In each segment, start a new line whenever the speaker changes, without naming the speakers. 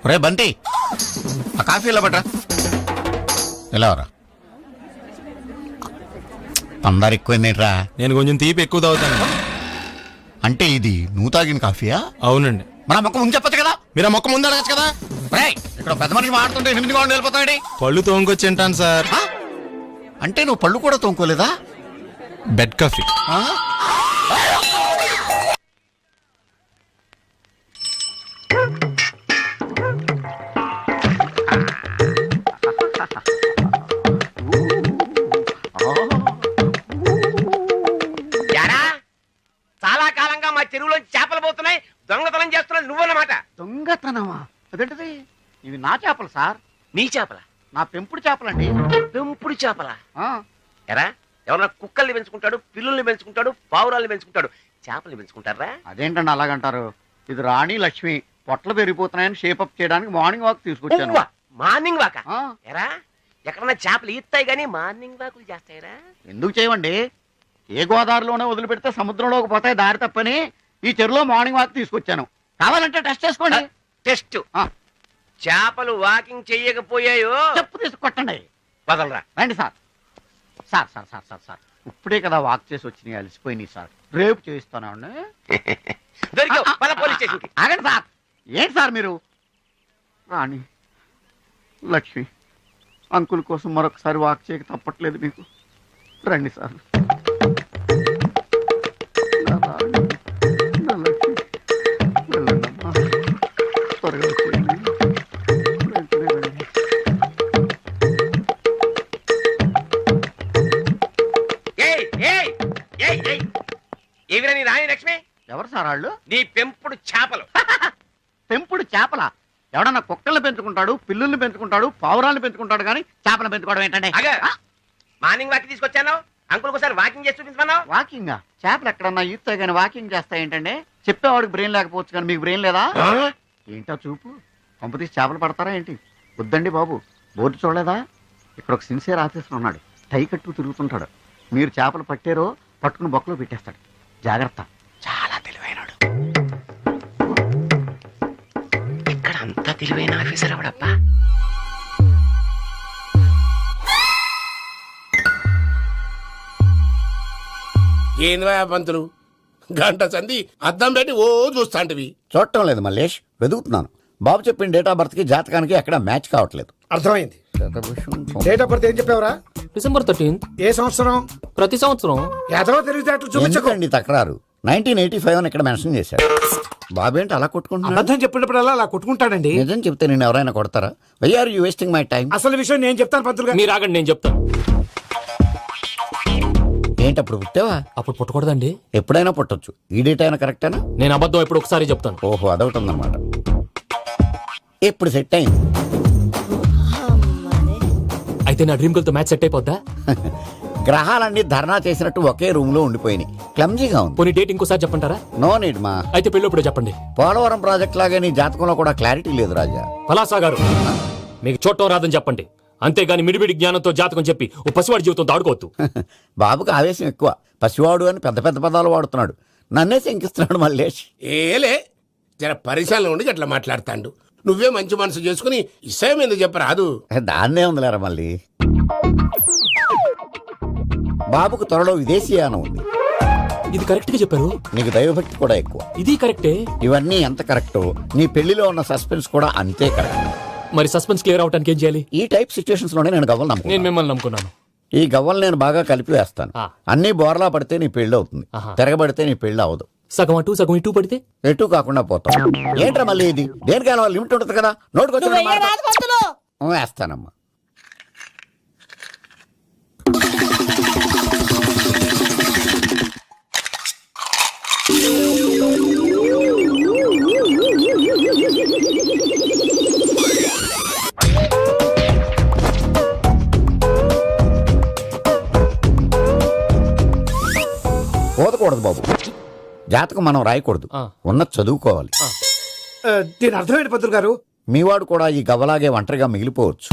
రే బంటి, ఆ కాఫీ ఇలా పట్రా. ఎలా రా, అందరు ఎక్కువైందేట్రా?
నేను కొంచెం తీపి ఎక్కువ తాగుతాను.
అంటే ఇది నువ్వు తాగిన కాఫీయా?
అవునండి.
మన మొక్క ముందు చెప్పచ్చు కదా.
మీరు ఆ మొక్క ముందు అడగచ్చు కదా.
ఇక్కడ పెద్ద మనిషి మాడుతుంటే 8 గంటలు వెళ్ళిపోతాడు.
పళ్ళు తోముకొచ్చి తింటాను సార్.
అంటే నువ్వు పళ్ళు కూడా తోముకోలేదా?
Bed coffee.
చాలా కాలంగా మా చెరువులో చేపలు పోతున్నాయి, దొంగతనం చేస్తున్నావు నువ్వన్నమాట.
దొంగతనమా? అదేంటిది? ఇవి నా చేపలు సార్.
నీ చేపల?
నా పెంపుడు చేపలండి.
పెంపుడు చేపల? ఎరా, ఎవరన్నా కుక్కల్ని పెంచుకుంటాడు, పిల్లుల్ని పెంచుకుంటాడు, పావురాల్ని పెంచుకుంటాడు, చేపల్ని పెంచుకుంటారా?
అదేంటండి అలాగంటారు? ఇది రాణి లక్ష్మి పొట్లు పెరిగిపోతున్నాయని షేపప్ చేయడానికి మార్నింగ్ వాక్ తీసుకొచ్చాను.
మార్నింగ్ వాక? ఎరా, ఎక్కడన్నా చేపలు ఈత్తాయి గానీ మార్నింగ్ వాకులు చేస్తాయిరా?
ఎందుకు చేయమండి? ఏ గోదావరిలోనే వదిలిపెడితే సముద్రంలోకి పోతాయి దారి తప్పని ఈ చెరువులో మార్నింగ్ వాక్ తీసుకొచ్చాను. కావాలంటే టెస్ట్ చేసుకోండి.
టెస్ట్? చేపలు వాకింగ్ చెయ్యకపోయాయో
చెప్పు తీసుకొట్టండి.
వదలరా.
రండి sir. Sir sir sir sir sir ఇప్పుడే కదా వాక్ చేసి వచ్చినాయి, అలసిపోయినాయి సార్. రేపు చేయిస్తానండి.
పోలీస్ స్టేషన్కి.
ఆగండి సార్. ఏంటి సార్ మీరు? రాణి లక్ష్మి అంకుల్ కోసం మరొకసారి వాక్ చేయక తప్పట్లేదు మీకు. రండి సార్. త్వరగా వచ్చేయండి.
ఏవిరా నీ రాణి లక్ష్మి?
ఎవరు సార్ వాళ్ళు?
నీ పెంపుడు చేపలు.
పెంపుడు చేపల? ఎవడన్నా కుక్కల్ని పెంచుకుంటాడు, పిల్లుల్ని పెంచుకుంటాడు, పావురాలను పెంచుకుంటాడు, కానీ చేపలు పెంచుకోవడం ఏంటంటే?
మార్నింగ్ వాక్ తీసుకొచ్చాను, అంకుల్ ఒకసారి వాకింగ్ చేసి చూపించమన్నావు.
వాకింగ్? చేపలు ఎక్కడన్నా ఈత్తాయి కానీ వాకింగ్ చేస్తాయి ఏంటంటే? చెప్పేవాడికి బ్రెయిన్ లేకపోవచ్చు కానీ మీకు బ్రెయిన్ లేదా? ఏంటో చూపు. పంపతీసి చేపలు పడతారా ఏంటి? వద్దండి బాబు, బోర్డు చూడలేదా? ఇక్కడ ఒక సిన్సియర్ ఆఫీసర్ ఉన్నాడు, టై కట్టు తిరుగుతుంటాడు. మీరు చేపలు పట్టారో పట్టుకుని బొక్కలో పెట్టేస్తాడు. జాగ్రత్త, చాలా తెలివైనడు.
ఇక్కడ అంతా తెలివైన ఆఫీసర్ ఎవడబ్బా?
ఏంది పంతులు, గంట సంధి అద్దం పెట్టి ఓ చూస్తాంటివి?
చూడటం లేదు మల్లేష్, వెతుకుతున్నాను. బాబు చెప్పిన డేట్ ఆఫ్ బర్త్ కి జాతకానికి ఎక్కడ మ్యాచ్ కావట్లేదు.
అర్థమైంది. డేట్ ఆఫ్ బర్త్ ఏం చెప్పావురా?
December 13th.
ఏ సంవత్సరం?
ప్రతి సంవత్సరం.
ఎదవో తెలివితేటలు చూపించకండి.
తక్రారు 1985 అని ఇక్కడ మెన్షన్ చేశాడు. బాబేంటి అలా కొట్టుకుంటున్నాడు?
అబద్ధం చెప్పినప్పుడల్లా అలా కొట్టుకుంటాడండి.
నిజం చెప్తే నేను ఎవరైనా కొడతారా? Why are you wasting my time?
అసలు విషయం నేను చెప్తాను పంతులు గారు.
మీరు ఆగండి, నేను చెప్తాను.
ఏంటి అప్పుడు పుట్టావా?
అప్పుడు పుట్టకూడదండి.
ఎప్పుడైనా పుట్టొచ్చు. ఈ డేట్ అయినా కరెక్టేనా?
నేను అబద్ధం ఎప్పుడు ఒకసారి చెప్తాను.
ఓహో, అదొకటి ఉందన్నమాట. ఇప్పుడు సెట్ అయింది.
అయితే నా డ్రీమ్ గర్ల్ తో మ్యాచ్ సెట్ అయిపోద్దా?
గ్రహాలన్నీ ధర్నా చేసినట్టు ఒకే రూమ్ లో ఉండిపోయినాయి. క్లమ్జీగా ఉంది.
పోనీ డేట్ ఇంకోసారి చెప్పంటారా?
నో నీడ్ మా.
అయితే పెళ్ళప్పుడు చెప్పండి.
పోలవరం ప్రాజెక్ట్ లాగే నీ జాతకంలో కూడా క్లారిటీ లేదు రాజా.
పలాసా గారు, మీకు చూడటం రాదని చెప్పండి. అంతేగాని మిడిమిడి జ్ఞానంతో జాతకం చెప్పి ఓ పసివాడి జీవితం దాడుకోవద్దు.
బాబుకి ఆవేశం ఎక్కువ. పసివాడు అని పెద్ద పెద్ద పదాలు వాడుతున్నాడు. నన్నే శంకిస్తున్నాడు మల్లేష్.
ఏలే, జర పరిశీలన ఉండి అట్లా మాట్లాడతాండు. నువ్వే మంచి మనసు చేసుకుని ఇష్టం ఎందుకు చెప్పరాదు?
దాన్నే ఉందిలేరా మళ్ళీ. బాబుకు త్వరలో విదేశీయానం ఉంది.
ఇది కరెక్ట్ గా చెప్పారు.
నీకు దైవభక్తి కూడా ఎక్కువ.
ఇది కరెక్టే.
ఇవన్నీ ఎంత కరెక్టో నీ పెళ్లిలో ఉన్న సస్పెన్స్ కూడా అంతే కరెక్ట్.
మరి సస్పెన్స్ క్లియర్ అవడానికి ఏం చేయాలి?
ఈ టైప్ సిచ్యువేషన్స్ లోనే నేను గవ్వలు నమ్ముకున్నాను.
నేను మిమ్మల్ని నమ్ముకున్నాను.
ఈ గవ్వలు నేను బాగా కలిపి వేస్తాను. అన్ని బోర్లా పడితే నీ పెళ్లి అవుతుంది, తిరగబడితే నీ పెళ్లి అవదు.
సగం అటు సగం ఇటు పడితే
ఎటు కాకుండా పోతాం. ఏంట్రా మళ్ళీ ఇది? దేనికైనా లిమిట్ ఉంటుంది కదా. నోటుకొచ్చి వేస్తానమ్మా. పోదకూడదు బాబు. జాతకం మనం రాయకూడదు, ఉన్నది చదువుకోవాలి.
దీని అర్థమైంది పంతులు గారు.
మీవాడు కూడా ఈ గవ్వలాగే ఒంటరిగా మిగిలిపోవచ్చు.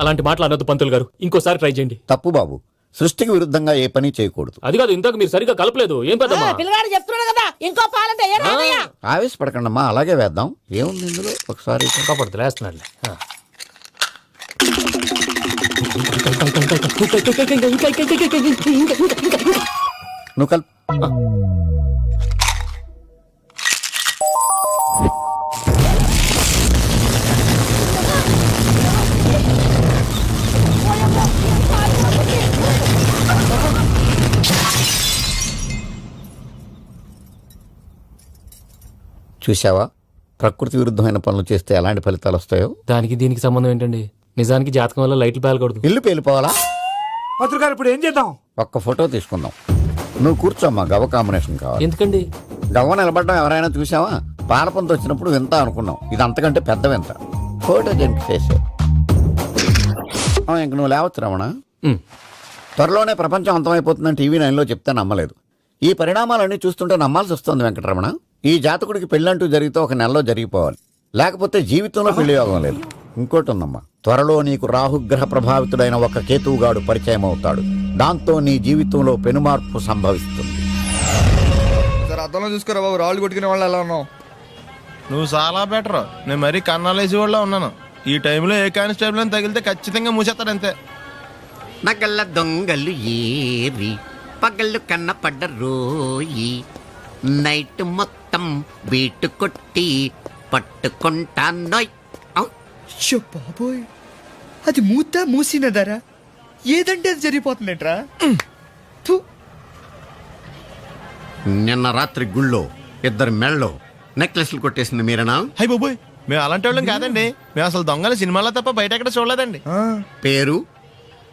అలాంటి మాటలు అనొద్దు పంతులు గారు. ఇంకోసారి ట్రై చేయండి.
తప్పు బాబు. సృష్టికి విరుద్ధంగా ఏ పని చేయకూడదు.
అది కాదు, ఇంతకు మీరు సరిగ్గా కలపలేదు. ఏం పెద్దమ్మా?
పిల్లగాడు చెప్తున్నాడు కదా, ఇంకో పాలంటే ఏ రాదయ్యా?
ఆవేశపడకండమ్మా, అలాగే వేద్దాం. ఏముంది ఇందులో? ఒకసారి
కాపాడుతు లేస్తున్నాడు.
నువ్వు కల్ చూసావా, ప్రకృతి విరుద్ధమైన పనులు చేస్తే ఎలాంటి ఫలితాలు వస్తాయో.
దానికి దీనికి సంబంధం ఏంటండి? నిజానికి జాతకం వల్ల లైట్లు పేలకూడదు.
ఇల్లు పేలిపోవాలా?
పత్రికారు ఇప్పుడు ఏం చేద్దాం?
ఒక్క ఫోటో తీసుకుందాం. నువ్వు కూర్చోమ్మా, గవ్వ కాంబినేషన్ కావాలి.
ఎందుకండి?
గవ్వ నిలబడడం ఎవరైనా చూసావా? పాలపంత వచ్చినప్పుడు వింత అనుకున్నాం, ఇది అంతకంటే పెద్ద వింత. ఫోటో జంక్ చేసే ఇంక నువ్వు లేవచ్చు రమణ. త్వరలోనే ప్రపంచం అంతమైపోతుందని టీవీ 9లో చెప్తే నమ్మలేదు. ఈ పరిణామాలన్నీ చూస్తుంటే నమ్మాల్సి వస్తుంది వెంకటరమణ. ఈ జాతకుడికి పెళ్ళంటూ జరిగితే ఒక నెలలో జరిగిపోవాలి, లేకపోతే జీవితంలో పెళ్లి యోగం లేదు. ఇంకోటి ఉందమ్మా, త్వరలో నీకు రాహుగ్రహ ప్రభావితుడైన ఒక కేతువుగాడు పరిచయం అవుతాడు. దాంతో నీ జీవితంలో పెనుమార్పు సంభవిస్తుంది.
సార్ అద్దంలో చూసుకోరా బాబు, రాళ్ళు కొట్టుకునే వాళ్ళు ఎలా ఉన్నావు?
నువ్వు చాలా బెటర్. నేను మరీ కన్నాలేసి వాళ్ళ ఉన్నాను. ఈ టైంలో ఏ కానిస్టేబుల్ అని తగిలితే ఖచ్చితంగా మూసేస్తాడు అంతే.
నగల్ల దొంగలు ఏరి పగళ్ళు కన్నపడ్డ రోయి, నైట్ మొత్తం బీటు కొట్టి పట్టుకుంటానోయ్.
బాబోయ్, అది మూసినదరా? ఏదంటే అది జరిగిపోతుందేంట్రా?
నిన్న రాత్రి గుళ్ళో ఇద్దరు మెళ్ళో నెక్లెస్లు కొట్టేసింది మీరేనా?
హై బాబోయ్, మేము అలాంటి వాళ్ళం కాదండి. మేము అసలు దొంగలు సినిమాలో తప్ప బయట ఎక్కడ చూడలేదండి.
పేరు?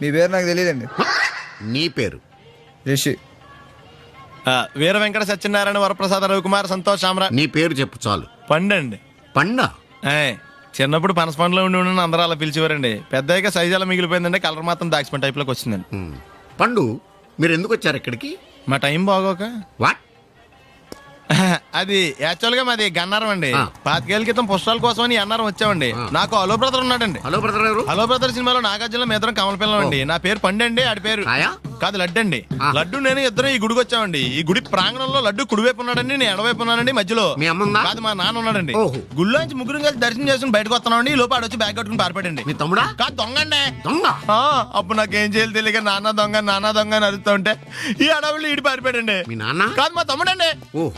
మీ పేరు నాకు తెలియదండి.
నీ పేరు?
రిషి.
వీర వెంకట సత్యనారాయణ వరప్రసాద రవికుమార్ సంతోష్ సామ్రా.
నీ పేరు చెప్పు చాలు.
పండండి.
పండా?
చిన్నప్పుడు పనస పండులో ఉండి అందరూ అలా పిలిచేవారండి. పెద్దగా సైజు అలా మిగిలిపోయిందండి, కలర్ మాత్రం దాక్సిపోయిన టైప్లోకి వచ్చిందండి.
పండు, మీరు ఎందుకు వచ్చారు ఇక్కడికి?
మా టైం బాగోక.
వాట్?
అది యాక్చువల్ గా మాది గన్నారం అండి. 5 ఏళ్ల క్రితం పుష్పాల కోసం అని అన్నారం వచ్చామండి. నాకు హలో బ్రదర్ ఉన్నాడండి.
హలో బ్రదర్ ఎవరు?
హలో బ్రదర్ సినిమాలో నాగార్జున మేదరం కమల పిల్లం అండి. నా పేరు పండండి, ఆడి పేరు కాదు లడ్డు అండి. లడ్డు నేను ఇద్దరం ఈ గుడికి వచ్చామండి. ఈ గుడి ప్రాంగణంలో లడ్డు కుడివైపు ఉన్నాడండి, నేను ఎడవైపు ఉన్నానండి. మధ్యలో కాదు మా నాన్న ఉన్నాడండి. గుళ్ళో నుంచి ముగ్గురు కలిసి దర్శనం చేసుకుని బయటకు వస్తున్నామండి. ఈ లోపు ఆడొచ్చి బ్యాగ్ కట్టుకుని పారిపోయాడండి.
మీ తమ్ముడా?
కాదు దొంగ అండి.
దొంగ?
అప్పుడు నాకేం చేయాలి తెలియక నాన్న దొంగ అని అరుస్తూ ఉంటే ఈ అడవులు ఈడి పారిపోయాడండి.
మీ నాన్న?
కాదు మా తమ్ముడండి.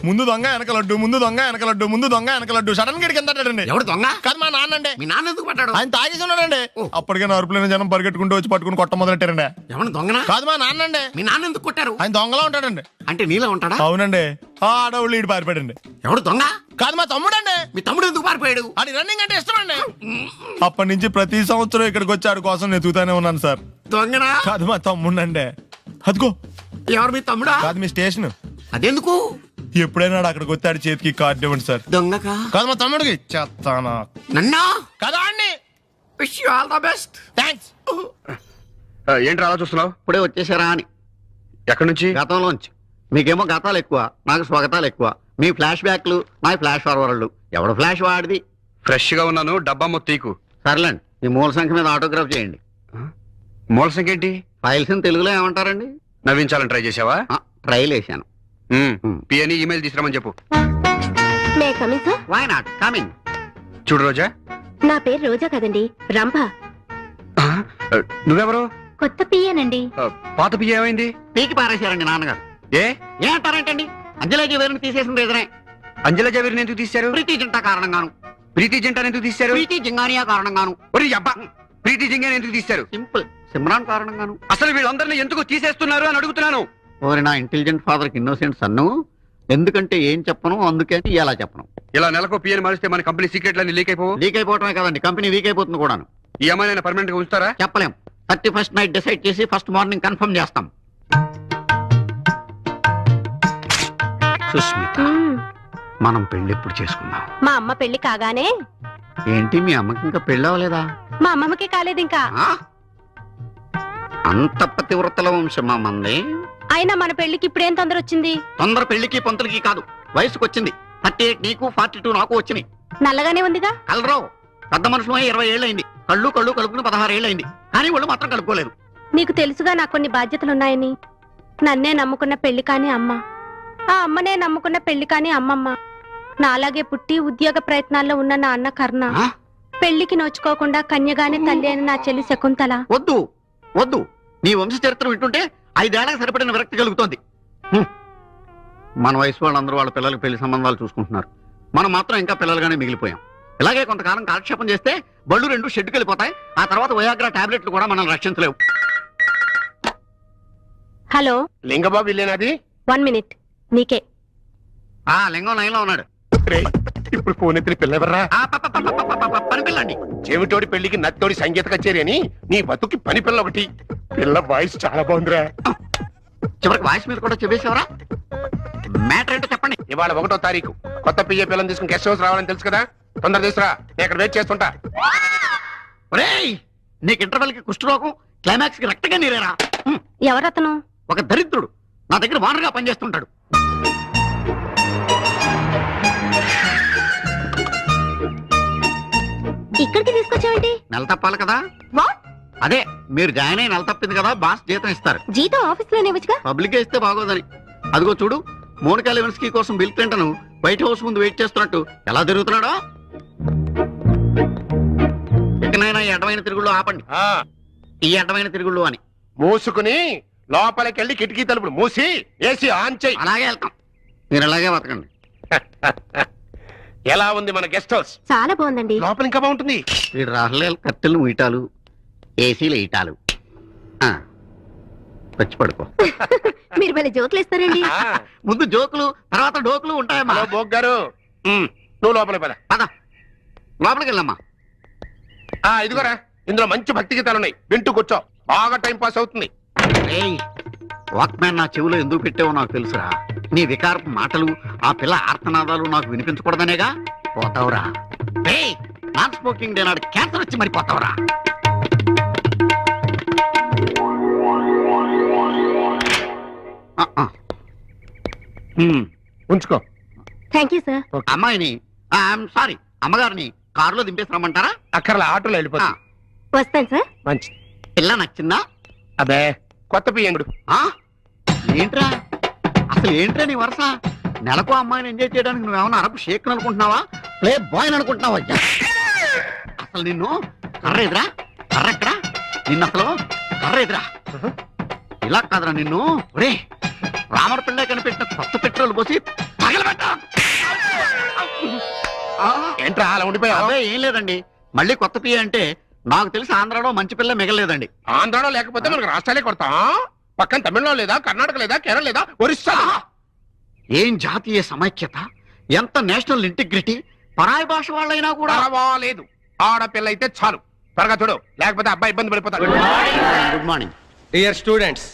ముందు దొంగ వెనక లడ్డు, ముందు దొంగ వెనక లడ్డు, ముందు దొంగ వెనక లడ్డు. సడన్ గా కిందండి.
ఎవడు దొంగ?
కాదు మా నాన్న అండి.
మీ నాన్న ఎందుకు పడ్డాడు?
ఆయన తాగేసి ఉన్నాడండి. అప్పటికే నరుపులైన జనం పరిగెట్టుకుంటూ వచ్చి పట్టుకుని కొట్ట మొదలెట్టారండి.
ఎవరు దొంగనా?
కాదు మా నాన్న అండి.
మీ నాన్న ఎందుకు కొట్టారు?
ఆయన దొంగలా ఉంటాడండి.
అంటే నీలా ఉంటాడా?
అవునండి. ఆ అడవులు ఈడు పారిపోయాడండి.
ఎవడు దొంగ?
కాదు మా తమ్ముడండి.
మీ తమ్ముడు ఎందుకు పారిపోయాడు?
అది రన్నింగ్ అంటే ఇష్టం అండి. అప్పటి నుంచి ప్రతి సంవత్సరం ఇక్కడికి వచ్చి ఆడి కోసం వెతుకుతానే ఉన్నాను సార్.
దొంగనా?
కాదు మా తమ్ముడండి. అదిగో.
ఎవరు మీ తమ్ముడా?
కాదు మీ స్టేషన్.
అదెందుకు?
ఎప్పుడైనా అక్కడికి వచ్చాడు చేతికి కార్డు ఇవ్వండి సార్.
దొంగకా?
కాదు మా తమ్ముడికి. చెత్తానా?
నన్నా?
కదా అండి.
Wish you all the best.
Thanks.
ఏంటి అలా చూస్తున్నావు?
ఇప్పుడే వచ్చేసారా అని.
ఎక్కడి నుంచి?
గతంలోంచి. మీకేమో గతాలు ఎక్కువ, నాకు స్వాగతాలు ఎక్కువ. మీ ఫ్లాష్ బ్యాక్లు, నా ఫ్లాష్ ఫార్వర్డ్లు. ఎవడు ఫ్లాష్ వాడిది?
ఫ్రెష్ గా ఉన్నాను, డబ్బా మొత్తం.
సర్లేండి, ఈ మూల సంఖ్య మీద ఆటోగ్రాఫ్ చేయండి.
మూల సంఖ్య ఏంటి?
ఫైల్స్ ని తెలుగులో ఏమంటారండి?
నవ్వించాలని ట్రై చేసావా?
ట్రైల్ వేసాను.
పిఎని ఈమెయిల్ తీసుకురామని చెప్పు.
Why not coming.
చూడు రోజా.
నా పేరు రోజా కదండి, రంభ.
నువ్వెవరు?
కొత్త పియ్యనండి.
పాత పియ్య ఏమైంది?
పీకి పారేశారండి నాన్నగారు. ఏమంటారేంటండి? అంజలా జవేరిని తీసేసిన రీజనే.
అంజలా జవేరిని ఎందుకు తీశారు?
ప్రీతి జింటా కారణంగాను.
ప్రీతి జింటాను ఎందుకు తీశారు?
ప్రీతి జింగానియా కారణంగాను.
ప్రీతి జింగాని ఎందుకు తీశారు?
సింపుల్, సిమ్రాన్ కారణంగాను.
అసలు వీళ్ళందరినీ ఎందుకు తీసేస్తున్నారు అని అడుగుతున్నాను.
ఓరి నా ఇంటెలిజెంట్ ఫాదర్ కి ఇన్నోసెంట్ సన్ను. ఎందుకంటే ఏం చెప్పను, అందుకే ఇలా చెప్పను.
ఇలా నెలకు పిఎని మారిస్తే మన కంపెనీ సీక్రెట్లన్నీ లీక్
అయిపోవటమే కదండి, కంపెనీ వీక్ అయిపోతుంది కూడాను.
ఈ అమ్మాయి పర్మనెంట్ గా ఉంచుతారా?
చెప్పలేం. 31st నైట్ డిసైడ్ చేసి ఫస్ట్ మార్నింగ్ కన్ఫర్మ్ చేస్తాం. సుస్మిత, మనం పెళ్లి ఎప్పుడు చేసుకుందాం?
మా అమ్మ పెళ్లి కాగానే.
ఏంటి, మీ అమ్మకి ఇంకా పెళ్లి అవ్వలేదా?
మా అమ్మమ్మకి కాలేదు ఇంకా.
అంత పతివ్రతల వంశమా మంది?
అయినా మన పెళ్లికి ఇప్పుడేం తొందర వచ్చింది?
తొందర పెళ్లికి పంతులకి కాదు, వయసుకు వచ్చింది. 38 నీకు, 42 నాకు వచ్చినాయి.
నల్లగానే ఉందిగా.
కలరావు, పెద్ద మనుషులు 20 ఏళ్ళైంది. కళ్ళు కలుపుకుని 16 ఏళ్ళైంది. కానీ వాళ్ళు మాత్రం కలుపుకోలేదు.
నీకు తెలుసుగా నాకు కొన్ని బాధ్యతలున్నాయని. నన్నే నమ్ముకున్న పెళ్లి కాని అమ్మ, ఆ అమ్మనే నమ్ముకున్న పెళ్లి కాని అమ్మమ్మ, నాలాగే పుట్టి ఉద్యోగ ప్రయత్నాల్లో ఉన్న నా అన్న కర్ణ, పెళ్లికి నోచుకోకుండా కన్యగానే తల్లి అయిన నా చెల్లి శకుంతల.
వద్దు వద్దు, నీ వంశ చరిత్ర వింటుంటే 5 ఏళ్లకు సరిపడిన విరక్తి కలుగుతోంది. మన వయసు వాళ్ళందరూ వాళ్ళ పిల్లలకు పెళ్లి సంబంధాలు చూసుకుంటున్నారు. మనం మాత్రం ఇంకా పిల్లలుగానే మిగిలిపోయాం. ఇలాగే కొంతకాలం కాలక్షేపం చేస్తే బళ్ళు 2 షెడ్డుకి వెళ్ళిపోతాయి. ఆ తర్వాత వయాగ్రా టాబ్లెట్లు కూడా మనం రక్షించలేవు.
హలో
లింగబాబు ఇల్లేనాది?
1 మినిట్, నీకే.
ఆ లింగం లైన్లో ఉన్నాడు.
ఇప్పుడు ఫోన్ ఎత్తిన పిల్ల ఎవర్రా?
పని పిల్లండి.
చెవిటోడి పెళ్లికి నత్తోడి సంగీత కచేరీ అని నీ బతుకి పని పిల్ల ఒకటి. పిల్ల వాయిస్ చాలా బాగుందిరా.
చివరికి వాయిస్ మీద కూడా చెప్పేసేవరా? మ్యాటర్ ఏంటో చెప్పండి.
ఇవాళ 1వ తారీఖు. కొత్త పియ్య పిల్లని తీసుకుని గెస్ట్ హౌస్ రావాలని తెలుసు కదా, తొందర తీసుకురా, నేను ఇక్కడ వెయిట్ చేస్తుంటా.
ఒరేయ్, నీకు ఇంటర్వెల్ కి కుష్ఠరోగం, క్లైమాక్స్ కి రక్తగా నీరేరా.
ఎవరతను?
ఒక దరిద్రుడు నా దగ్గర వానరుగా పనిచేస్తుంటాడు.
ఇక్కడికి తీసుకొచ్చావేంటి?
నెల తప్పాలి కదా. అదే మీరు జాయిన్ అయి నెల తప్పింది కదా, బాస్ జీతం ఇస్తారు.
జీతం ఆఫీస్ లోనే ఇవ్వచ్చుగా.
పబ్లిక్ ఇస్తే బాగోదని. అదిగో చూడు, మోనికా లెవెన్స్కీ కోసం బిల్ క్లింటన్ వైట్ హౌస్ ముందు వెయిట్ చేస్తున్నట్టు ఎలా తిరుగుతున్నాడో. ఇకనైనా ఈ అడ్డమైన తిరుగుళ్ళు ఆపండి. ఈ అడ్డమైన తిరుగుళ్ళు అని
మూసుకుని లోపలికి వెళ్ళి కిటికీ తలుపులు మూసి ఏసీ ఆన్ చేయి.
అలాగే వెళ్తాం. మీరు అలాగే బతకండి.
ఎలా ఉంది మన గెస్ట్ హౌస్?
చాలా బాగుందండి.
లోపల ఇంకా బాగుంటుంది.
వీడు రాహుల్ కట్టెలు ఈటాలు, ఏసీలు ఈటాలు. వచ్చి పడుకో.
మీరు మళ్ళీ జోకులు ఇస్తారండి.
ముందు జోకులు, తర్వాత డోకులు ఉంటాయమ్మా.
బోగ్ గారు, నువ్వు లోపలికి పద.
పద, లోపలికి వెళ్ళమ్మా.
ఇదిగోరా, ఇందులో మంచి భక్తి గీతాలు ఉన్నాయి, వింటూ కూర్చో, బాగా టైం పాస్ అవుతుంది.
వాక్మ్యాన్ నా చెవిలో ఎందుకు పెట్టావో నాకు తెలుసురా. నీ వికారపు మాటలు, ఆ పిల్ల ఆర్తనాదాలు నాకు వినిపించకూడదనేగా. పోతావురా. నాన్ స్మోకింగ్ డే నాడు క్యాన్సర్ వచ్చి మరి పోతావురా.
ఉంచుకో.
Thank you sir.
అమ్మాయిని, సారీ అమ్మగారిని కారులో దింపేసి రమ్మంటారా?
అక్కర్లా, ఆటోలో వెళ్ళిపోతా.
వస్తాను సార్.
మంచి
పిల్ల నచ్చిందా?
అదే కొత్త పియ్యంగుడు.
ఏంట్రా అసలు, ఏంట్రా నీ వరుస? నెలకు అమ్మాయిని ఎంజాయ్ చేయడానికి నువ్వేమన్నా అరబ్ షేక్ అనుకుంటున్నావా, ప్లే బాయ్ అనుకుంటున్నావా? అసలు నిన్ను కర్ర ఎదురా, కర్ర ఎక్కడా? నిన్ను అసలు కర్ర ఎదురా. ఇలా కాదురా నిన్ను. రే, రామర్ పిల్ల కనిపెట్టిన కొత్త పెట్రోల్ పోసి తగలబెట్టా.
ఏంట్రా అలా ఉండిపోయావు?
అదే ఏం లేదండి, మళ్ళీ కొత్త పియ్య అంటే నాకు తెలిసి ఆంధ్రాలో మంచి పిల్ల మిగలేదండి.
ఆంధ్రాలో లేకపోతే మనకు రాష్ట్రాలే కొడతాం. పక్కన తమిళనాడు లేదా, కర్ణాటక లేదా, కేరళ లేదా, ఒరిస్సా.
ఏం జాతీయ సమైక్యత, ఎంత నేషనల్ ఇంటిగ్రిటీ. పరాయి భాష వాళ్ళైనా కూడా
పర్వాలేదు, ఆడపిల్ల అయితే చాలు. త్వరగా చూడు, లేకపోతే అబ్బాయి ఇబ్బంది పడిపోతాడు.
Good morning
dear students.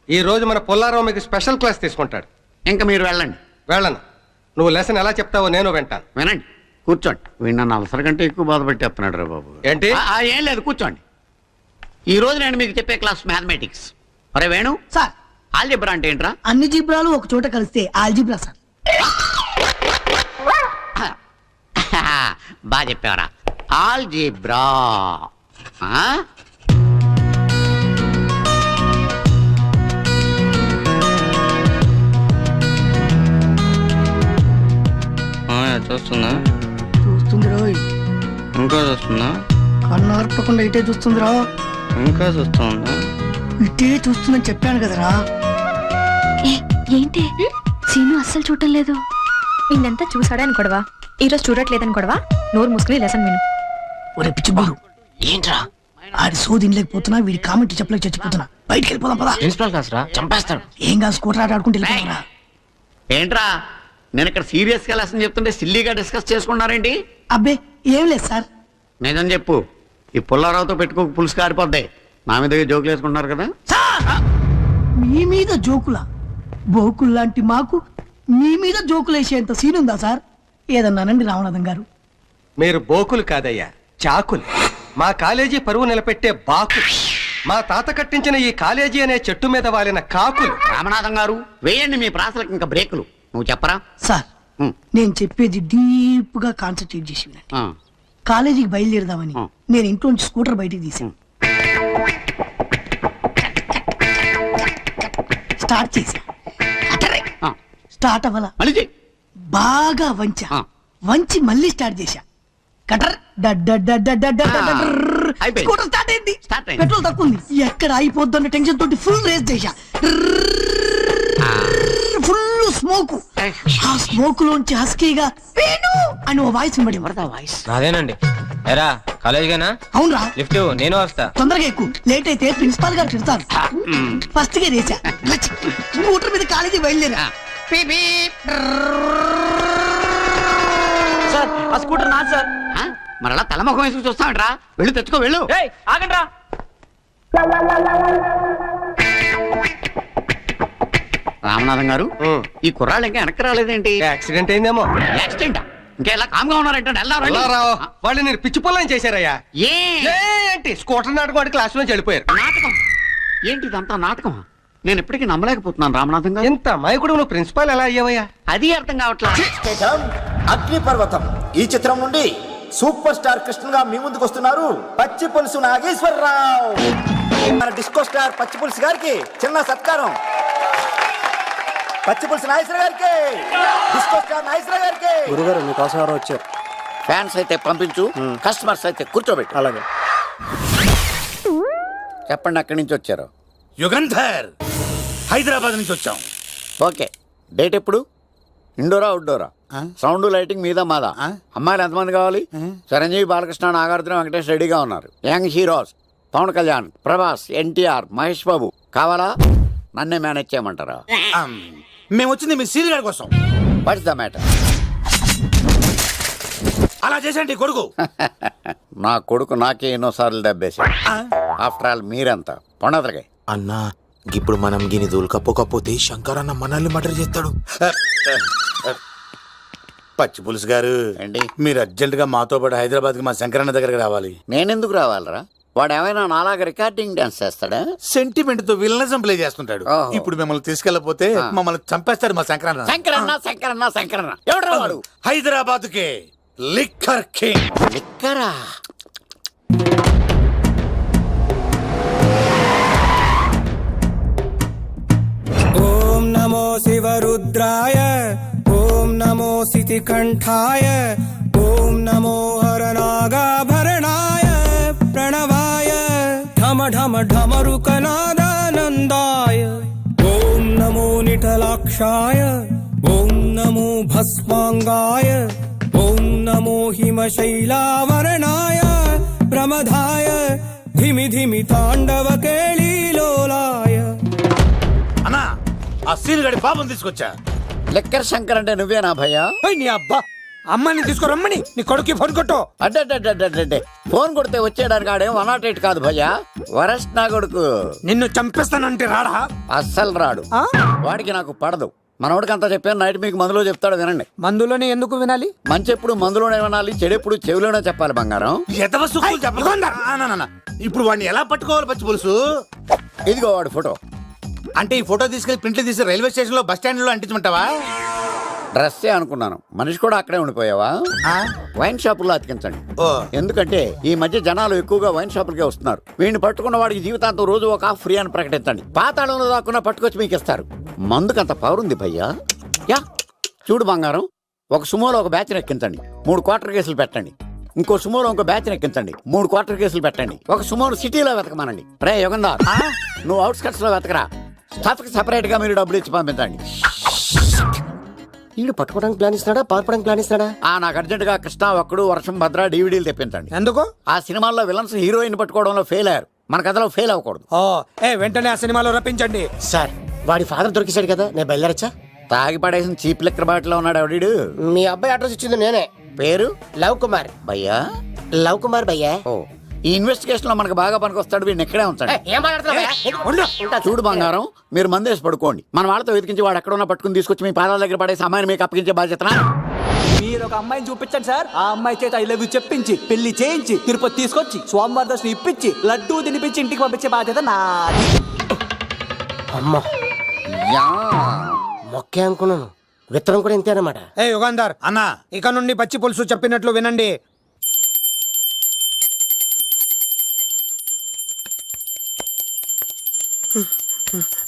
ఈ రోజు మన పుల్లారావు మీకు స్పెషల్ క్లాస్ తీసుకుంటాడు.
ఇంకా మీరు వెళ్ళండి.
వెళ్ళను. నువ్వు లెసన్ ఎలా చెప్తావో నేను వింటాను.
వినండి, కూర్చోండి. వీడు నన్ను అవసరం కంటే ఎక్కువ బాధ పెట్టేస్తున్నాడు రా బాబు.
ఏంటి?
ఏం లేదు, కూర్చోండి. ఈ రోజు నేను మీకు చెప్పే క్లాస్ మ్యాథమెటిక్స్. అరే వేణు
సార్,
ఆల్జిబ్రా అంటే ఏంట్రా?
అన్ని జీబ్రాలు ఒక చోట కలిస్తే ఆల్జిబ్రా సార్.
బాగా చెప్పావరా, ఆల్జిబ్రా.
చూస్తుందా?
చూస్తుంది రోయ్.
ఇంకా చూస్తుందా?
కన్ను ఆర్పకుండా ఇటే చూస్తుందిరా.
ఇంకా చూస్తుందా?
ఇటే చూస్తుందని చెప్పాను కదరా.
ఏంటి సీను అస్సలు చూడటం లేదు.
నిన్నంతా చూసాడని గొడవ, ఈరోజు చూడట్లేదని గొడవ. నోరు మూసుకుని లెసన్ విను.
ఒరే పిచ్చిబోరు, ఏంట్రా ఆడి సోది లేకపోతున్నా, వీడి కామెంట్ చెప్పలేక చచ్చిపోతున్నా. బయటికి వెళ్ళిపోదాం పదా.
ప్రిన్సిపల్ క్లాస్ రా, చంపేస్తాడు.
ఏం కాదు, స్కూటర్ ఆట ఆడుకుంటే వెళ్ళిపోతారా.
ఏంట్రా నేను ఇక్కడ సీరియస్ గా లెసన్ చెప్తుంటే సిల్లీగా డిస్కస్ చేసుకున్నారేంటి?
అబ్బే ఏం లేదు సార్.
నిజం చెప్పు, ఈ పుల్లారావుతో పెట్టుకోక పులుసు కారిపోద్ది. నా మీద జోకులు వేసుకుంటున్నారు కదా.
మీ మీద జోకులా? బోకుల్ లాంటి మాకు మీ మీద జోకులు వేసేంత సీన్ ఉందా సార్? ఏదన్నానండి రామనాథం గారు.
మీరు బోకులు కాదయ్యా, చాకులు. మా కాలేజీ పరువు నిలబెట్టే బాకులు. మా తాత కట్టించిన ఈ కాలేజీ అనే చెట్టు మీద వాలిన కాకులు.
రామనాథం గారు వేయండి మీ ప్రాసలకు ఇంకా బ్రేకులు. నువ్వు చెప్పరా
సార్? నేను చెప్పేది డీప్ గా కాన్సన్ట్రేట్ చేసి వినండి. కాలేజీకి బయలుదేరదామని నేను ఇంట్లో నుంచి స్కూటర్ బయటికి తీసాను. స్టార్ట్ చేశా స్టార్ట్ అవ్వాలా
మళ్ళీ చెయ్యి.
బాగా వంచి మళ్ళీ స్టార్ట్ చేశా కటర్
అయిపోయింది.
స్కూటర్ స్టార్ట్ అయింది
స్టార్ట్ అయింది.
పెట్రోల్ తక్కువ ఉంది ఎక్కడ అయిపోద్దన్న టెన్షన్ తోటి ఫుల్ రేస్ చేశా ఫుల్ స్మోక్ ఆ స్మోక్ లోంచి హస్కీగా వేణు అని ఓ వాయిస్ వినబడి
వాయిస్
అదేనండి ఎరా కాలేజీగానా
అవునరా
లిఫ్ట్ నేను వస్తా
తొందరగా ఎక్కువ లేట్ అయితే ప్రిన్సిపాల్ గారు తిడతారు ఫస్ట్ గా రేసా స్కూటర్ మీద కాలేజీ బయలుదేరా
సార్ ఆ స్కూటర్ నాది సార్. మరి అలా తలముఖం వేసుకు చూస్తామంటరా, వెళ్ళి తెచ్చుకో వెళ్ళు.
ఆగండ్రా
రామనాథం గారు, ఈ కుర్రాళ్ళు ఇంకా వెనక్కి రాలేదేంటి?
యాక్సిడెంట్ అయిందేమో.
యాక్సిడెంట్ ఇంకా ఎలా కామ్గా ఉన్నారంటే
వాళ్ళు నేను పిచ్చి పొల్లని చేశారయ్యా. ఏంటి స్కూటర్ నాటకం వాడి క్లాస్ నుంచి వెళ్ళిపోయారు.
నాటకం ఏంటి? ఇదంతా నాటకం. నేను ఎప్పటికీ నమ్మలేకపోతున్నాను రామనాథం గారు.
ఎంత అమాయకుడు నువ్వు ప్రిన్సిపాల్ ఎలా అయ్యావయ్యా?
అది అర్థం కావట్లా.
అగ్నిపర్వతం ఈ చిత్రం నుండి సూపర్ స్టార్ కృష్ణగా మీ ముందుకు వస్తున్నారు పచ్చి పులుసు నాగేశ్వరరావు. మన డిస్కో స్టార్ పచ్చి పులుసు గారికి చిన్న సత్కారం. పచ్చి పులుసు నాగేశ్వర గారికి, డిస్కో స్టార్ నాగేశ్వర గారికి.
గురుగారు మీకోసం ఎవరో వచ్చారు. ఫ్యాన్స్ అయితే పంపించు, కస్టమర్స్ అయితే కూర్చోబెట్టు. అలాగే చెప్పండి, అక్కడి నుంచి వచ్చారు.
యుగంధర్, హైదరాబాద్ నుంచి వచ్చాం.
ఓకే, డేట్ ఎప్పుడు? ఇండోరా అవుట్డోరా? సౌండ్ లైటింగ్ మీద మాదా? అమ్మాయిలు ఎంతమంది కావాలి? చిరంజీవి, బాలకృష్ణ, నాగార్జున, వెంకటేష్ రెడీగా ఉన్నారు. యంగ్ హీరోస్ పవన్ కళ్యాణ్, ప్రభాస్, ఎన్టీఆర్, మహేష్ బాబు కావాలా? నన్నే మేనేజ్ చేయమంటారా?
మేము వచ్చింది మీ సీరియల్ గారి కోసం.
What's the matter?
అలా చేసేయండి కొడుకు.
నా కొడుకు నాకే ఎన్నోసార్లు దెబ్బేసి. ఆఫ్టర్ ఆల్ మీరంతా పొండదలకే.
అన్నా ఇప్పుడు మనం గిని దూల్కపోతే శంకర్ అన్న మనల్ని మర్డర్ చేస్తాడు.
పచ్చి పులుసు గారు
ఏంటి?
మీరు అర్జెంట్ గా మాతో పాటు హైదరాబాద్ కి మా శంకరన్న దగ్గరకు రావాలి.
నేనెందుకు రావాలరా? వాడు ఏమైనా నాలాగా రికార్డింగ్ డాన్స్ చేస్తాడా?
సెంటిమెంట్ తో విలనిజం ప్లే చేస్తుంటాడు.
ఓహో.
ఇప్పుడు మిమ్మల్ని తీసుకెళ్లపోతే మమ్మల్ని చంపేస్తాడు మా శంకరన్న.
శంకరన్న శంకరన్న శంకరన్న ఎవడు వాడు?
హైదరాబాద్ కే లిక్కర్ కింగ్.
లిక్కరా?
ఓం నమో శివరుద్రాయ, ఓం నమో సితికంఠాయ, ఓం నమో హరనాగాభరణాయ ప్రణవాయ ఢమ ఢమ ఢమరుకనాదానందాయ, ఓం నమో నిఠలాక్షాయ, ఓం నమో భస్మాంగాయ, ఓం నమో హిమశైలావరణాయ ప్రమదాయ ధిమి ధిమి తాండవ కేళీలోలాయ.
అన్నా ఆ సీన్ గడి పాపం తీసుకొచ్చా.
లిక్కర్ శంకర్ అంటే నువ్వేనా భయ్యా?
నీ అబ్బా, అమ్మాయిని తీసుకురమ్మని నీ కొడుకు ఫోన్ కొట్టు.
అడ్డే ఫోన్ కొడితే వచ్చేయడానికి ఆడేం 108 కాదు భయ్యా, వరస్ట్ నా కొడుకు.
నిన్ను చంపేస్తానంటే రాడా?
అస్సలు రాడు. వాడికి నాకు పడదు. మనోడికి అంతా చెప్పాను, నైట్ మీకు మందులో చెప్తాడు వినండి.
మందులోనే ఎందుకు వినాలి?
మంచి ఎప్పుడు మందులోనే వినాలి, చెడెప్పుడు చెవిలోనే చెప్పాలి బంగారం.
ఇప్పుడు వాడిని ఎలా పట్టుకోవాలి పచ్చి పులుసు?
ఇదిగో వాడు ఫోటో.
అంటే ఈ ఫోటో తీసుకెళ్లి ప్రింట్లు తీసి రైల్వే స్టేషన్ లో బస్ స్టాండ్ లో అంటించమంటావా?
డ్రెస్సే అనుకున్నాను, మనిషి కూడా అక్కడే ఉండిపోయావా? వైన్ షాపుల్లో అతికించండి. ఎందుకంటే ఈ మధ్య జనాలు ఎక్కువగా వైన్ షాపులకే వస్తున్నారు. వీడిని పట్టుకున్న వాడికి జీవితాంతం రోజు ఒక ఆఫ్ ఫ్రీ అని ప్రకటించండి. పాతాళంలో దాక్కున్నా పట్టుకొచ్చి మీకు ఇస్తారు. మందుకంత పవర్ ఉంది భయ్యా. యా చూడు బంగారం, ఒక సుమోలో ఒక బ్యాచ్ ఎక్కించండి, 3 క్వార్టర్ కేసులు పెట్టండి. ఇంకో సుమోలో ఇంకో బ్యాచ్ ఎక్కించండి, 3 క్వార్టర్ కేసులు పెట్టండి. ఒక సుమోను సిటీలో వెతకమానండి. రే యుగంధర్, నువ్వు అవుట్స్కట్స్ లో వెతకరా. స్టాఫ్ కి సెపరేట్ గా మీరు డబ్బులు ఇచ్చి పంపించండి.
వీడు పట్టుకోవడానికి ప్లాన్ ఇస్తాడా, పారిపోవడానికి ప్లాన్ ఇస్తాడా?
నాకు అర్జెంట్ గా కృష్ణ, ఒక్కడు, వర్షం, భద్ర డివిడీలు తెప్పించండి.
ఎందుకు?
ఆ సినిమాల్లో విలన్స్ హీరోయిన్ పట్టుకోవడంలో ఫెయిల్ అయ్యారు, మన కథలో ఫెయిల్ అవ్వకూడదు.
వెంటనే ఆ సినిమాలో రప్పించండి.
సార్ వాడి ఫాదర్ దొరికేశాడు కదా, నేను బయలుదేరచ్చా?
తాగి పడేసిన చీప్ లిక్కర్ బాటిలో ఉన్నాడు ఎవడీడు?
మీ అబ్బాయి అడ్రస్ ఇచ్చింది నేనే.
పేరు?
లవ్ కుమార్.
భయ్యా?
లవ్ కుమార్ భయ్యా.
ఓ, ఈ ఇన్వెస్టిగేషన్ లో మనకు బాగా పనికొస్తాడు. వీడిని ఎక్కడే ఉంచండి. చూడు బంగారం, మీరు మందేసి పడుకోండి. మన వాళ్ళతో వెతికించి వాడు ఎక్కడ ఉన్నా పట్టుకుని తీసుకొచ్చి మీ పాదాల దగ్గర పడేసి అమ్మాయిని మీకు అప్పగించే బాధ్యతనా?
మీరు ఒక అమ్మాయిని చూపించండి సార్. ఆ అమ్మాయి చేత ఐ లవ్ యూ చెప్పించి పెళ్లి చేయించి తిరుపతి తీసుకొచ్చి స్వామివారి దర్శనం ఇప్పించి లడ్డూ తినిపించి ఇంటికి పంపించే బాధ్యత నాది.
అమ్మా మొక్కే అనుకున్నాను, విత్తనం కూడా ఇంతే అన్నమాట.
యుగంధర్
అన్నా,
ఇక నుండి పచ్చి పులుసు చెప్పినట్లు వినండి.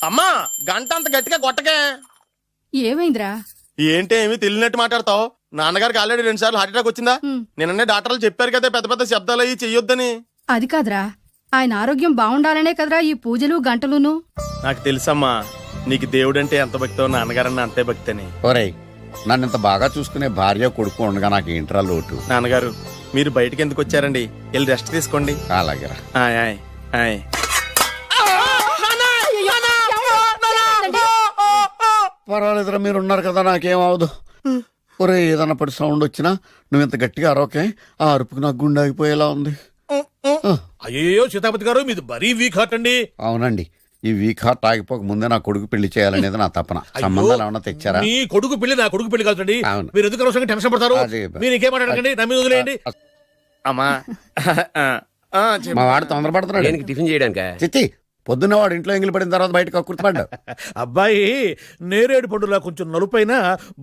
అమ్మా గంట అంత గట్టిగా కొట్టకే.
ఏమైందిరా?
ఏంటి ఏమి తెలియనట్టు మాట్లాడతావు? నాన్నగారికి ఆల్రెడీ 2 సార్లు హార్ట్ అటాక్ వచ్చిందా? నిన్ననే డాక్టర్లు చెప్పారు కదా పెద్ద పెద్ద శబ్దాలు అయ్యి చెయ్యొద్దని.
అది కాదురా, ఆయన ఆరోగ్యం బాగుండాలనే కదరా ఈ పూజలు గంటలును.
నాకు తెలుసమ్మా నీకు దేవుడంటే ఎంత భక్తో నాన్నగారన్న అంతే భక్తి అని.
ఒరేయ్, నన్ను ఇంత బాగా చూసుకునే భార్య కొడుకు ఉండగా నాకు ఏంట్రా లోటు?
నాన్నగారు మీరు బయటికి ఎందుకు వచ్చారండి? వెళ్ళి రెస్ట్ తీసుకోండి.
అలాగే. పర్వాలేదురా, మీరు ఉన్నారు కదా, నాకేం అవదు. ఒరే, ఏదన్నా పడి సౌండ్ వచ్చినా నువ్వు ఇంత గట్టిగా అరవకే. ఆ అరుపుకి నాకు గుండె ఆగిపోయేలా ఉంది.
అయ్యో సీతాపతి గారు, మీది మరీ వీక్ హార్ట్ అండి.
అవునండి, ఈ వీక్ హార్ట్ ఆగిపోక ముందే నా కొడుకు పెళ్లి చేయాలనేది నా తపన. సంబంధాలు ఏమన్నా తెచ్చారా?
మీ కొడుకు పెళ్లి నా కొడుకు పెళ్లి కాదండి. మీరు ఎందుకు అవసరంగా టెన్షన్ పడతారు? మీరు ఇంకేం మాట్లాడకండి, నమ్మి వదిలేయండి.
అమ్మా
మా వాడు తొందరపడుతున్నాడు
టిఫిన్ చేయడానికి.
చిత్తి పొద్దున్న వాడు ఇంట్లో ఎంగిలి పడిన తర్వాత బయటకు కుర్తుపడ్డా.
అబ్బాయి నేరేడు పండులా కొంచెం నలుపైన,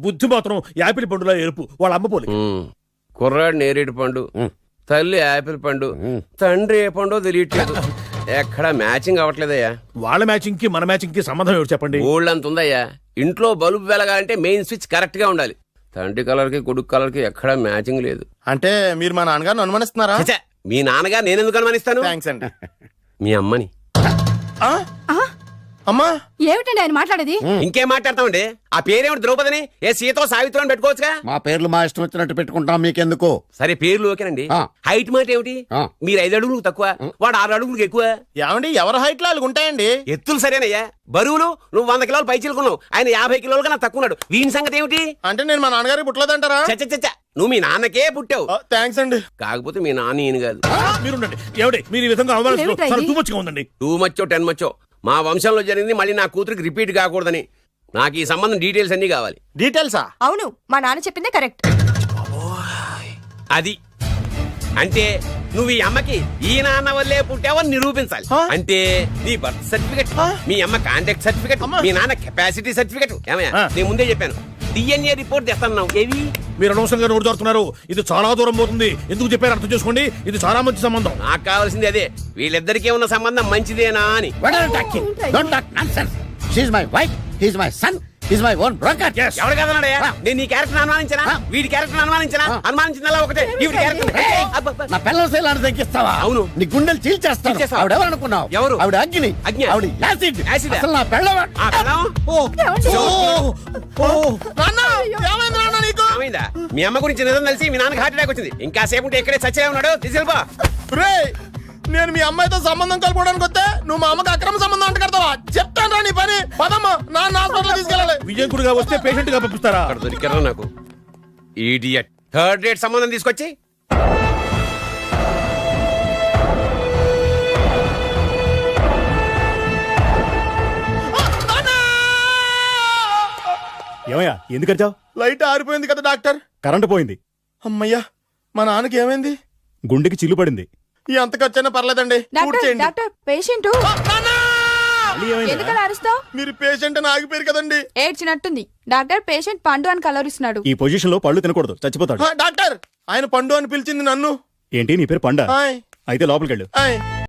బుద్ధి మాత్రం యాపిల్ పండులా ఎరుపు. వాళ్ళ అమ్మ పోలి.
కుర్రాడు నేరేడు పండు, తల్లి యాపిల్ పండు, తండ్రి ఏ పండో తెలియట్లేదు. ఎక్కడ మ్యాచింగ్ అవ్వట్లేదయ్యా.
వాళ్ళ మ్యాచింగ్ కి మన మ్యాచింగ్ కి సంబంధం ఏమిటి చెప్పండి?
ఊళ్ళంత ఉందయ్యా. ఇంట్లో బల్బు వెలగాలంటే మెయిన్ స్విచ్ కరెక్ట్ గా ఉండాలి. తండ్రి కలర్ కి కొడుకు కలర్ కి ఎక్కడా మ్యాచింగ్ లేదు.
అంటే మీరు మా నాన్నగారిని అనుమానిస్తున్నారా?
మీ నాన్నగారు నేనెందుకు అనుమానిస్తాను?
థాంక్స్ అండి.
మీ అమ్మని.
అమ్మా
ఏమిటండి ఆయన మాట్లాడేది?
ఇంకేం మాట్లాడతామండి? ఆ పేరేమిటి? ద్రౌపదిని ఏ సీతో సావిత్రి అని పెట్టుకోవచ్చుగా.
మా పేర్లు మా ఇష్టం వచ్చినట్టు పెట్టుకుంటాం, మీకెందుకు?
సరే పేర్లు ఓకేనండి. హైట్ మాట ఏమిటి? మీరు 5 అడుగులు తక్కువ, వాడు 6 అడుగులకు ఎక్కువ.
ఏమండి ఎవరి హైట్ లో ఉంటాయండి.
ఎత్తులు సరేనయ్యా. బరువులు నువ్వు 100 కిలోలు పై చిలుకున్నావు, ఆయన 50 కిలోలు కన్నా తక్కువ ఉన్నాడు. వీని సంగతి ఏమిటి?
అంటే నేను మా నాన్నగారికి పుట్టలేదంటారా?
చచ్చ నువ్వు మీ నాన్నకే పుట్టావు.
థ్యాంక్స్ అండి.
కాకపోతే మీ నాన్న ఈయన కాదు.
మీరుండండి. ఏమిటి మీరు ఈ విధంగా అవమానిస్తున్నారు? టూ మచ్గా ఉందండి.
2 మచ్చో 10 మచ్చో మా వంశంలో జరిగింది మళ్ళీ నా కూతురికి రిపీట్ కాకూడదని నాకు ఈ సంబంధం డీటెయిల్స్ అన్ని కావాలి.
డీటెయిల్సా?
అవును, మా నాన్న చెప్పిందే కరెక్ట్.
అది అంటే నువ్వు ఈ అమ్మకి ఈ నాన్న వల్లే పుట్టావని నిరూపించాలి. అంటే నీ బర్త్ సర్టిఫికెట్, మీ అమ్మ కాంటాక్ట్ సర్టిఫికెట్, మీ నాన్న కెపాసిటీ సర్టిఫికెట్. ఏమయ్యా, నేను ముందే చెప్పాను DNA రిపోర్ట్ తెస్తాను. ఏవి
మీరు అనవసరంగా నోరు జారుతున్నారు. ఇది చాలా దూరం పోతుంది. ఎందుకు చెప్పారు అర్థం చేసుకోండి. ఇది చాలా మంచి సంబంధం.
నాకు కావాల్సింది అదే, వీళ్ళిద్దరికీ ఉన్న సంబంధం మంచిదేనా అని. ఎవరు కదన్నాడయ్యా? నేను నీ క్యారెక్టర్ అనుమానించనా? వీడి క్యారెక్టర్ అనుమానించనా? అనుమానించిందల్లా ఒకటే. వీడి క్యారెక్టర్
నా పిల్లల శైలాన్ని తగ్గిస్తావా?
అవును,
నీ గుండెలు చీల్చేస్తాను. ఆవిడ ఎవరు అనుకున్నావు?
ఎవరు?
ఆవిడ అగ్ని. ఆవిడ యాసిడ్. అసలు నా పిల్లవ.
మీ అమ్మ గురించి నిజం తెలిసి మీ నాన్నకి హార్ట్ అటాక్ వచ్చింది. ఇంకా సేపు ఉంటే ఇక్కడే చచ్చే ఉన్నాడు. తీసుకెళ్ళిపో.
నేను మీ అమ్మాయితో సంబంధం కలుపుకోవడానికి వస్తే నువ్వు మా అమ్మకి అక్రమ సంబంధం అంట కడతావా? చెప్తాను రా నీ పని. పదమ్మా, నాన్న హాస్పిటల్ తీసుకెళ్ళాలి.
విజయకుడిగా వస్తే పేషెంట్ గా పంపిస్తారా?
అక్కడ దొరికారా నాకు ఈడియట్. 3rd రేట్ సంబంధం తీసుకొచ్చి
ఏమయ్యా ఎందుకు వచ్చావు?
లైట్ ఆరిపోయింది కదా డాక్టర్.
కరెంటు పోయింది.
అమ్మయ్యా, మా నాన్నకి ఏమైంది?
గుండెకి చిల్లు పడింది.
ఎంత ఖర్చైనా పర్లేదండి.
డాక్టర్ పేషెంట్ ఎందుకలా అరుస్తావు?
మీరు పేషెంట్ అని ఆగిపోయారు కదండి.
ఏడ్చినట్టుంది. డాక్టర్ పేషెంట్ పండు అని కలవరిస్తున్నాడు.
ఈ పొజిషన్ లో పళ్ళు తినకూడదు, చచ్చిపోతాడు.
డాక్టర్ ఆయన పండు అని పిలిచింది నన్ను.
ఏంటి నీ పేరు పండా? అయితే లోపలికి వెళ్ళు.